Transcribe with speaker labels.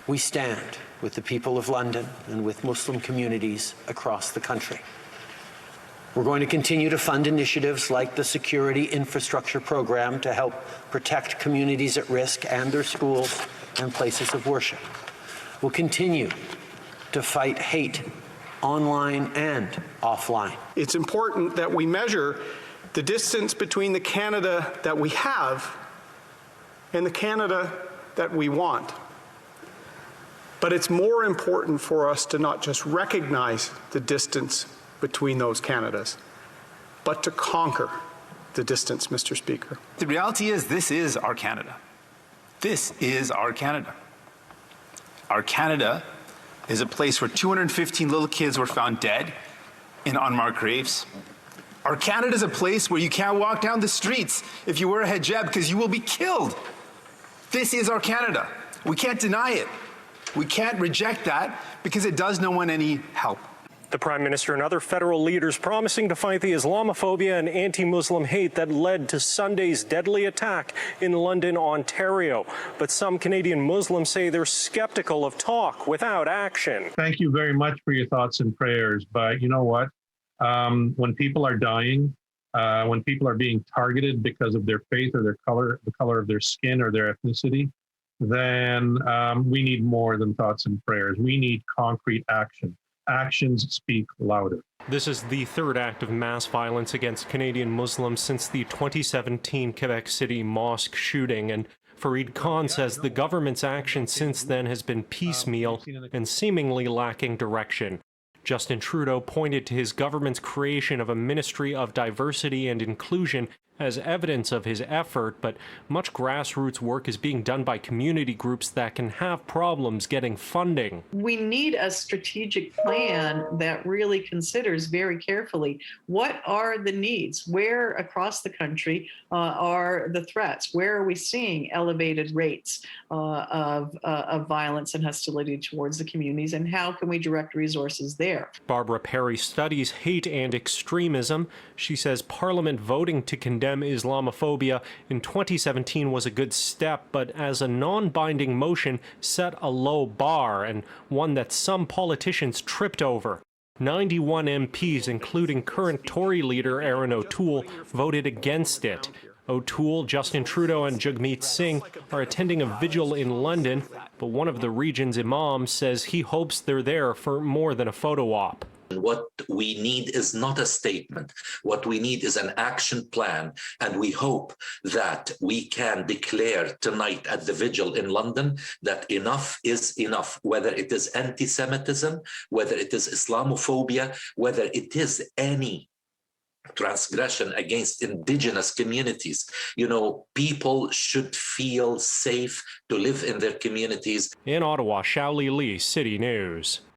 Speaker 1: We stand with the people of London and with Muslim communities across the country. We're going to continue to fund initiatives like the Security Infrastructure Program to help protect communities at risk and their schools and places of worship. We'll continue to fight hate online and offline.
Speaker 2: It's important that we measure the distance between the Canada that we have and the Canada that we want. But it's more important for us to not just recognize the distance between those Canadas, but to conquer the distance, Mr. Speaker.
Speaker 3: The reality is, this is our Canada. This is our Canada. Our Canada is a place where 215 little kids were found dead in unmarked graves. Our Canada is a place where you can't walk down the streets if you wear a hijab because you will be killed. This is our Canada. We can't deny it. We can't reject that because it does no one any help.
Speaker 4: The Prime Minister and other federal leaders promising to fight the Islamophobia and anti-Muslim hate that led to Sunday's deadly attack in London, Ontario. But some Canadian Muslims say they're skeptical of talk without action.
Speaker 5: Thank you very much for your thoughts and prayers. But you know what? When people are dying, when people are being targeted because of their faith or their color, the color of their skin or their ethnicity, then we need more than thoughts and prayers. We need concrete action. Actions speak louder.
Speaker 4: This is the third act of mass violence against Canadian Muslims since the 2017 Quebec City mosque shooting, and Fareed Khan says the government's action since then has been piecemeal and seemingly lacking direction. Justin Trudeau pointed to his government's creation of a Ministry of Diversity and Inclusion as evidence of his effort, but much grassroots work is being done by community groups that can have problems getting funding.
Speaker 6: We need a strategic plan that really considers very carefully what are the needs, where across the country are the threats, where are we seeing elevated rates of violence and hostility towards the communities, and how can we direct resources there.
Speaker 4: Barbara Perry studies hate and extremism. She says Parliament voting to condemn Islamophobia in 2017 was a good step, but as a non-binding motion set a low bar and one that some politicians tripped over. 91 MPs, including current Tory leader Aaron O'Toole, voted against it. O'Toole, Justin Trudeau and Jagmeet Singh are attending a vigil in London, but one of the region's imams says he hopes they're there for more than a photo op.
Speaker 7: What we need is not a statement. What we need is an action plan. And we hope that we can declare tonight at the vigil in London that enough is enough, whether it is anti-Semitism, whether it is Islamophobia, whether it is any transgression against indigenous communities. You know, people should feel safe to live in their communities.
Speaker 4: In Ottawa, Xiaoli Li, City News.